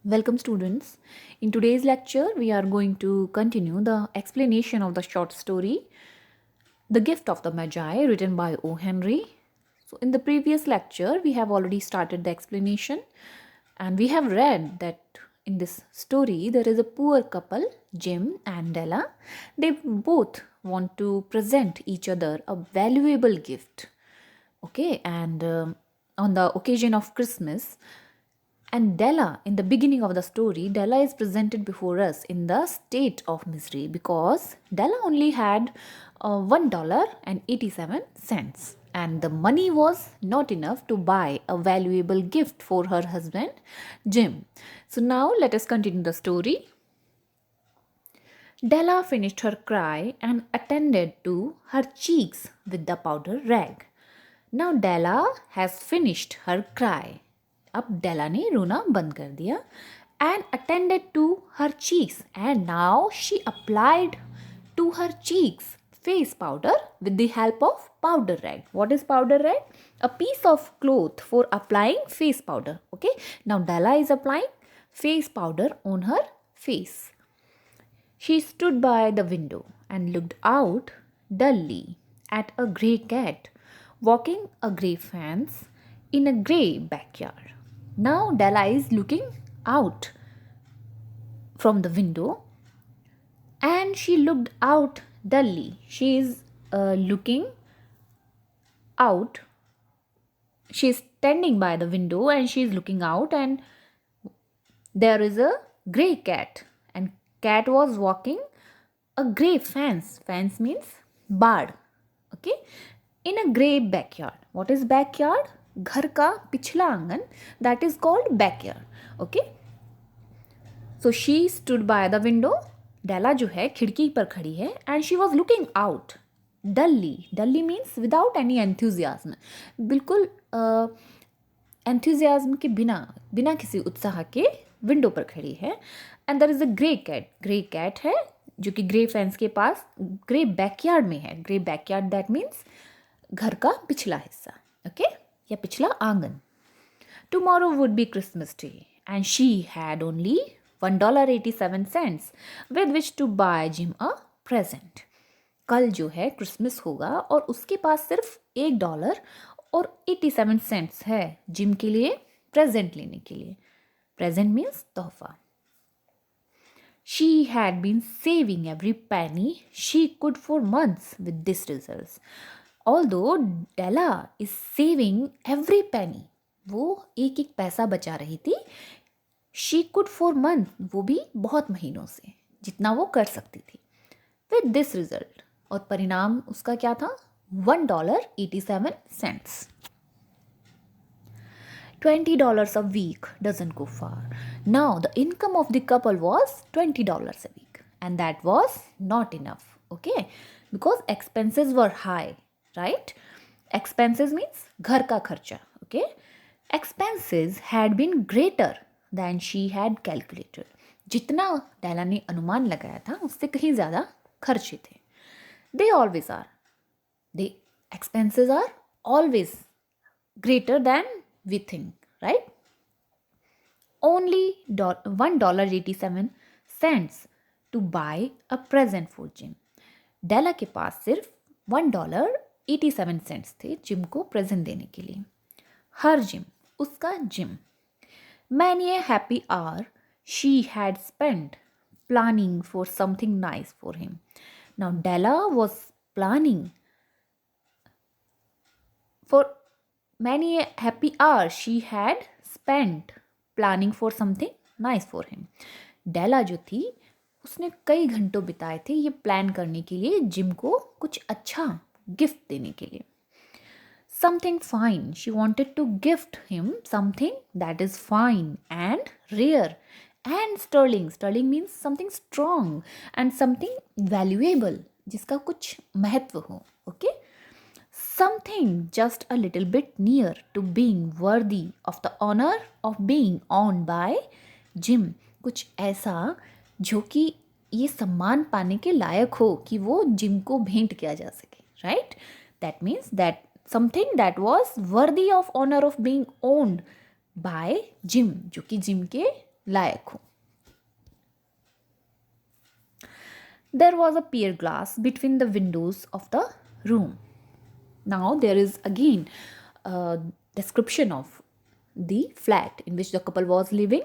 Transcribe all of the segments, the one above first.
Welcome, students. In today's lecture, we are going to continue the explanation of the short story, The Gift of the Magi, written by O. Henry. So, in the previous lecture, we have already started the explanation, and we have read that in this story, there is a poor couple, Jim and Della. They both want to present each other a valuable gift. Okay, and on the occasion of Christmas, and Della, in the beginning of the story, Della is presented before us in the state of misery because Della only had $1.87, and the money was not enough to buy a valuable gift for her husband, Jim. So now let us continue the story. Della finished her cry and attended to her cheeks with the powder rag. Now Della has finished her cry. अब डेला ने रोना बंद कर दिया and attended to her cheeks, and now she applied to her cheeks face powder with the help of powder rag. What is powder rag? A piece of cloth for applying face powder. Okay, now Della is applying face powder on her face. She stood by the window and looked out dully at a grey cat walking a grey fence in a grey backyard. Now Della is looking out from the window and she looked out dully. She is looking out. She is standing by the window and she is looking out, and there is a grey cat, and cat was walking a grey fence. Fence means barred. Okay, in a grey backyard. What is backyard? घर का पिछला आंगन, that is called backyard. Okay, so she stood by the window. Della जो है खिड़की पर खड़ी है and she was looking out dully. Dully means without any enthusiasm. बिल्कुल enthusiasm के बिना किसी उत्साह के विंडो पर खड़ी है. and there is a grey cat. grey cat है जो कि ग्रे फेंस के पास ग्रे बैकयार्ड में है. ग्रे बैकयार्ड दैट मीन्स घर का पिछला हिस्सा. ओके, या पिछला आंगन. Tomorrow would be Christmas Day and she had only $1.87 with which to buy Jim a present. कल जो है क्रिसमस होगा और उसके पास सिर्फ $1.87 है जिम के लिए प्रेजेंट लेने के लिए. प्रेजेंट मीन्स तोहफा. She had been saving every penny she could for months with this results. Although Della is saving every penny, वो एक एक पैसा बचा रही थी. She could for month, वो भी बहुत महीनों से, जितना वो कर सकती थी. With this result, और परिणाम उसका क्या था? $1.87. $20 a week doesn't go far. Now the income of the couple was $20 a week, and that was not enough. Okay, because expenses were high, right? Expenses means घर का खर्चा. Okay, expenses had been greater than she had calculated. जितना डेला ने अनुमान लगाया था उससे कहीं ज़्यादा खर्चे थे. They always are. The expenses are always greater than we think, right? Only $1.87 to buy a present for Jim. डेला के पास सिर्फ $1.87 थे जिम को प्रेजेंट देने के लिए. हर जिम, उसका gym. Many a happy hour she had spent planning for something nice for him. Now Della was planning for many a happy hour she had spent planning for something nice for him. Della जो थी उसने कई घंटों बिताए थे ये plan करने के लिए जिम को कुछ अच्छा गिफ्ट देने के लिए. Something fine. She wanted to gift him something that is fine and rare and sterling. Sterling means something strong and something valuable, जिसका कुछ महत्व हो. Okay? Something just a little bit near to being worthy of the honor of being owned by Jim. कुछ ऐसा जो कि ये सम्मान पाने के लायक हो कि वो जिम को भेंट किया जा सके. Right? That means that something that was worthy of honor of being owned by Jim, जो कि जिम के लायक हो. There was a pier glass between the windows of the room. Now there is again a description of the flat in which the couple was living,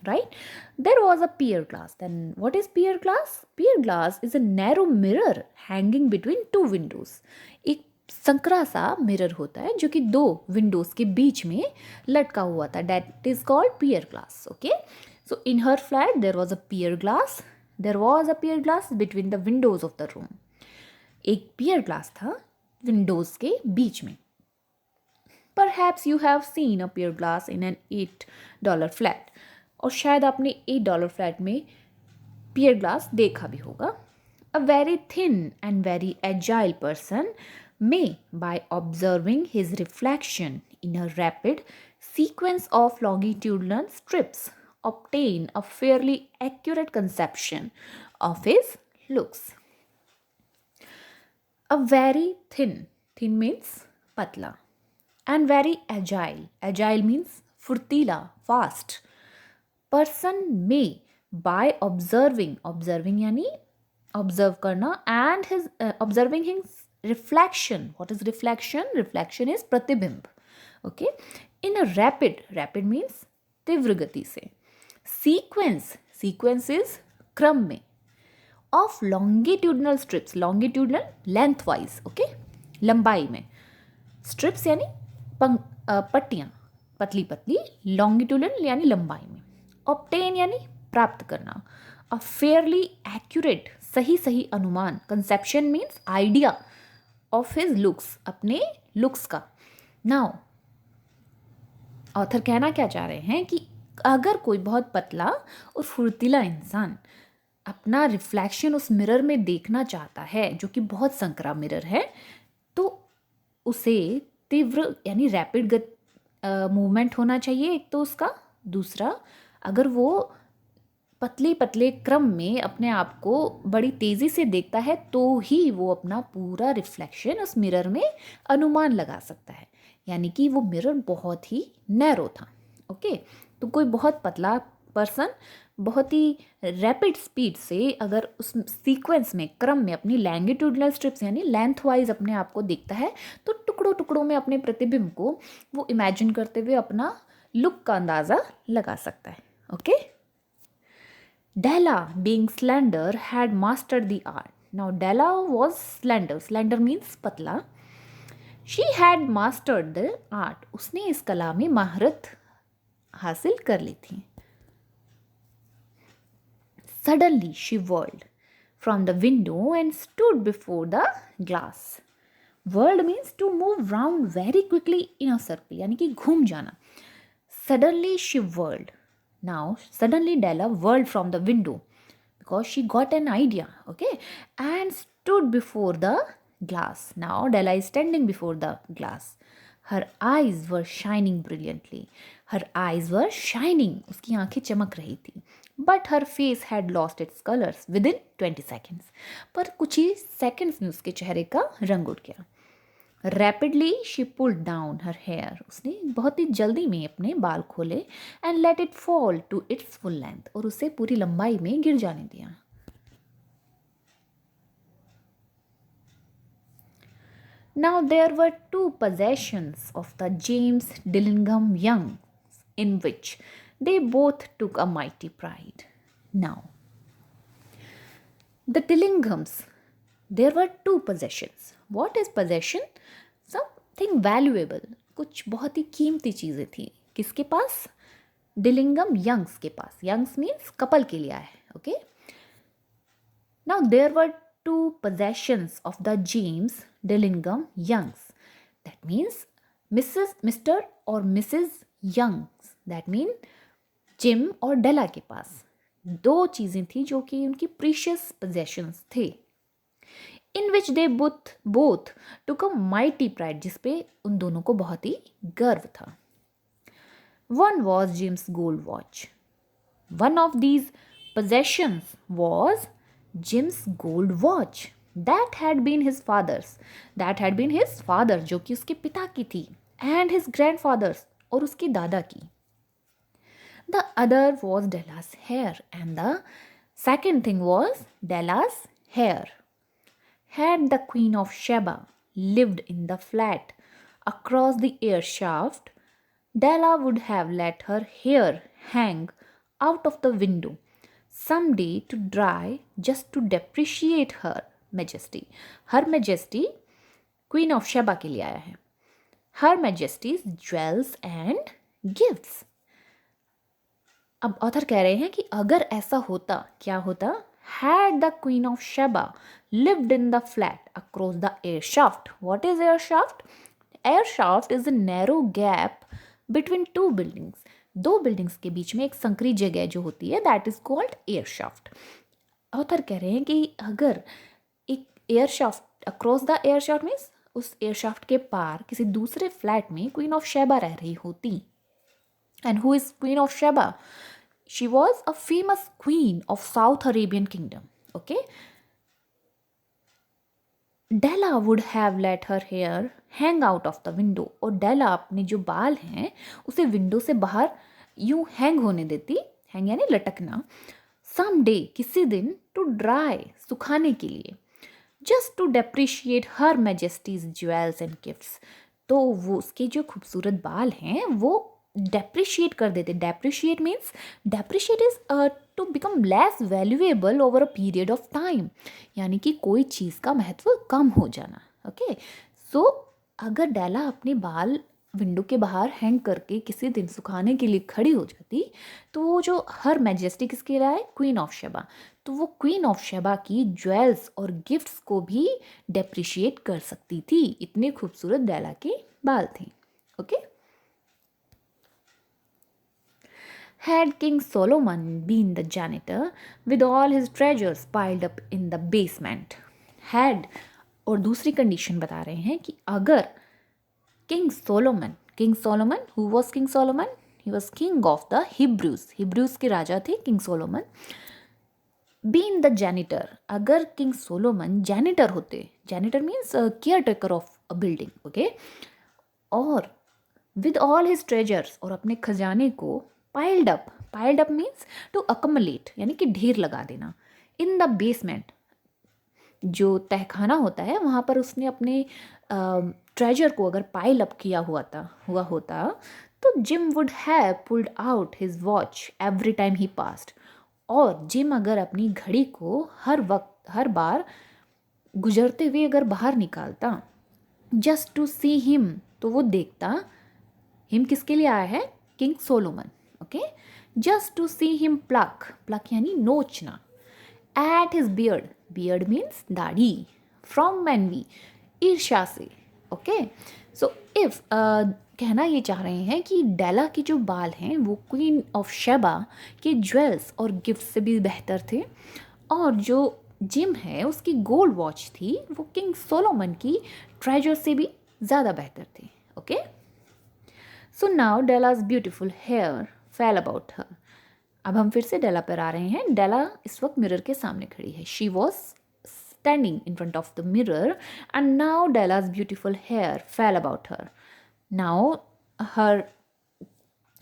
right? There was a pier glass. Then what is pier glass? Pier glass is a narrow mirror hanging between two windows. एक संकरा सा mirror होता है जो कि दो Windows के बीच में लटका हुआ था. That is called pier glass. Okay. So in her flat there was a pier glass. There was a pier glass between the windows of the room. एक pier glass था विंडोज के बीच में. Perhaps you have seen a pier glass in an $8 flat. और शायद आपने $8 flat में pier glass देखा भी होगा. A very thin and very agile person may, by observing his reflection in a rapid sequence of longitudinal strips, obtain a fairly accurate conception of his looks. A very thin means patla, and very agile means furtila, fast. Person may, by observing यानी observe करना, and his observing his reflection. What is reflection? Reflection is प्रतिबिंब. Okay, in a rapid means तीव्र गति से. Sequence is क्रम में. Of longitudinal strips, longitudinal lengthwise, okay, लंबाई में. Strips यानी पट्टियाँ, पतली पतली. Longitudinal यानी लंबाई में. Obtain यानी प्राप्त करना. A fairly accurate, सही अनुमान. Conception means idea of his looks, अपने looks का. Now ऑथर कहना क्या चाह रहे हैं कि अगर कोई बहुत पतला और फुर्तीला इंसान अपना रिफ्लेक्शन उस मिरर में देखना चाहता है जो कि बहुत संकरा मिरर है, तो उसे तीव्र यानी रैपिड मूवमेंट होना चाहिए एक तो उसका. दूसरा, अगर वो पतले क्रम में अपने आप को बड़ी तेज़ी से देखता है तो ही वो अपना पूरा रिफ्लेक्शन उस मिरर में अनुमान लगा सकता है. यानी कि वो मिरर बहुत ही नैरो था. ओके, तो कोई बहुत पतला पर्सन बहुत ही रैपिड स्पीड से अगर उस सीक्वेंस में, क्रम में अपनी लैंगिट्यूडनल स्ट्रिप्स यानी लेंथ वाइज अपने आप को देखता है, तो टुकड़ों में अपने प्रतिबिंब को वो इमेजिन करते हुए अपना लुक का अंदाज़ा लगा सकता है. Okay. Della, being slender, had mastered the art. Now Della was slender. Slender means patla. She had mastered the art. उसने इस कला में महारत हासिल कर ली थी. Suddenly she whirled from the window and stood before the glass. Whirled means to move round very quickly in a circle, यानी कि घूम जाना. Suddenly she whirled. Now suddenly Della whirled from the window because she got an idea, okay, and stood before the glass. Now Della is standing before the glass. Her eyes were shining brilliantly. Her eyes were shining. उसकी आंखें चमक रही थी. But her face had lost its colors within 20 seconds. पर कुछ ही seconds में उसके चेहरे का रंग उड़ गया. Rapidly she pulled down her hair. उसने बहुत ही जल्दी में अपने बाल खोले and let it fall to its full length. और उसे पूरी लंबाई में गिर जाने दिया. Now there were two possessions of the James Dillingham Youngs in which they both took a mighty pride. Now, the Dillinghams, there were two possessions. What is possession? Something valuable. कुछ बहुत ही कीमती चीज़ें थी. किसके पास? Dillingham Youngs के पास. Youngs means couple के लिए है. Okay. Now there were two possessions of the James Dillingham Youngs. That means Mr. or Mrs. Youngs. That means gym और डेला के पास दो चीज़ें थी जो कि उनकी प्रीशियस पोजेशंस थे. In which they both took a mighty pride, जिसपे उन दोनों को बहुत ही गर्व था. One was Jim's gold watch. One of these possessions was Jim's gold watch. That had been his father's. That had been his father, जो कि उसके पिता की थी, एंड हिज ग्रैंडफादर्स, और उसके दादा की. The other was Della's hair, and the second thing was Della's hair. Had the Queen of Sheba lived in the flat across the air shaft, Della would have let her hair hang out of the window someday to dry just to depreciate her majesty. Her majesty Queen of Sheba के लिए आया है. Her majesty's jewels and gifts. अब author कह रहे हैं कि अगर ऐसा होता, क्या होता? Had the Queen of Sheba lived in the flat across the air shaft. What is air shaft? Air shaft is a narrow gap between two buildings. दो बिल्डिंग्स के बीच में एक संकरी जगह जो होती है, that is called air shaft. Author कह रहे हैं कि अगर एक air shaft across the air shaft means उस एयर शाफ्ट के पार किसी दूसरे फ्लैट में क्वीन ऑफ शेबा रह रही होती. And who is queen of Sheba? She was a famous queen of South Arabian kingdom. Okay. Della would have let her hair hang out of the window. और Della अपने जो बाल हैं उसे window से बाहर यूं हैंग होने देती. हैंग यानी लटकना. Someday किसी दिन to dry सुखाने के लिए. Just to depreciate her majesty's jewels and gifts. तो वो उसके जो खूबसूरत बाल हैं वो डेप्रिशिएट कर देते. Depreciate means depreciate is to become less valuable over a period of time. यानी कि कोई चीज़ का महत्व कम हो जाना. ओके. सो अगर डेला अपने बाल विंडो के बाहर हैंग करके किसी दिन सुखाने के लिए खड़ी हो जाती तो वो जो हर मैजेस्टी किसके रहा है? Queen of Sheba. तो वो क्वीन ऑफ शेबा की ज्वेल्स और गिफ्ट्स को भी डेप्रिशिएट कर सकती थी. इतने खूबसूरत डेला के बाल थे. Okay. Had King Solomon been the janitor with all his treasures piled up in the basement. Had और दूसरी कंडीशन बता रहे हैं कि अगर King Solomon, who was King Solomon? He was king of the Hebrews के राजा थे King Solomon. Being the janitor, अगर King Solomon janitor होते, janitor means caretaker of a building, okay? और with all his treasures और अपने खजाने को piled up means to accumulate यानी कि ढेर लगा देना. in the basement जो तहखाना होता है वहाँ पर उसने अपने ट्रेजर को अगर पाइल अप किया हुआ होता तो gym would have pulled out his watch every time he passed. और जिम अगर अपनी घड़ी को हर बार गुजरते हुए अगर बाहर निकालता जस्ट टू सी हिम, तो वो देखता. हिम किसके लिए आया है? King Solomon. Okay. Just to see him pluck यानी नोचना. एट हिज बियर्ड मीन्स दाढ़ी. फ्रॉम एनवी ईर्ष्या से. ओके. सो इफ कहना ये चाह रहे हैं कि डेला के जो बाल हैं वो क्वीन ऑफ शेबा के ज्वेल्स और गिफ्ट से भी बेहतर थे. और जो जिम है उसकी गोल्ड वॉच थी वो किंग सोलोमन की ट्रेजर से भी ज़्यादा बेहतर थी. Okay. So now Della's beautiful hair fell about her. अब हम फिर से डेला पर आ रहे हैं. डेला इस वक्त मिरर के सामने खड़ी है. She was standing in front of the mirror and now Della's beautiful hair fell about her. Now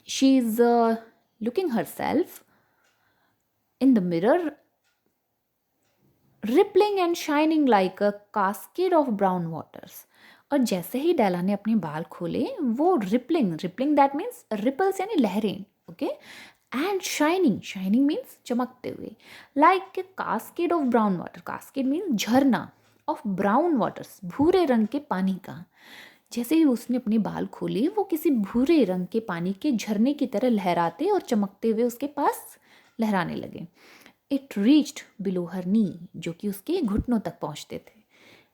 she is looking herself in the mirror, rippling and shining like a cascade of brown waters. और जैसे ही डेला ने अपने बाल खोले वो rippling that means ripples यानी लहरें. Okay. And shining means चमकते हुए. Like a cascade of brown water. Cascade means झरना ऑफ ब्राउन वाटर्स भूरे रंग के पानी का. जैसे ही उसने अपने बाल खोले वो किसी भूरे रंग के पानी के झरने की तरह लहराते और चमकते हुए उसके पास लहराने लगे. इट रीच्ड बिलो हर नी, जो कि उसके घुटनों तक पहुंचते थे.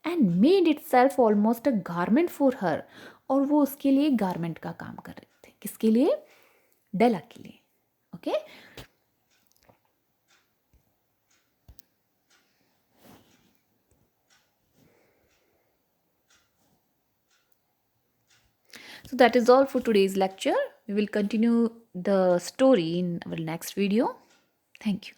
And made it self almost a garment for her. और वो उसके लिए गारमेंट का काम कर रहे थे. किसके लिए? डेला के लिए. Okay. So that is all for today's lecture. We will continue the story in our next video. Thank you.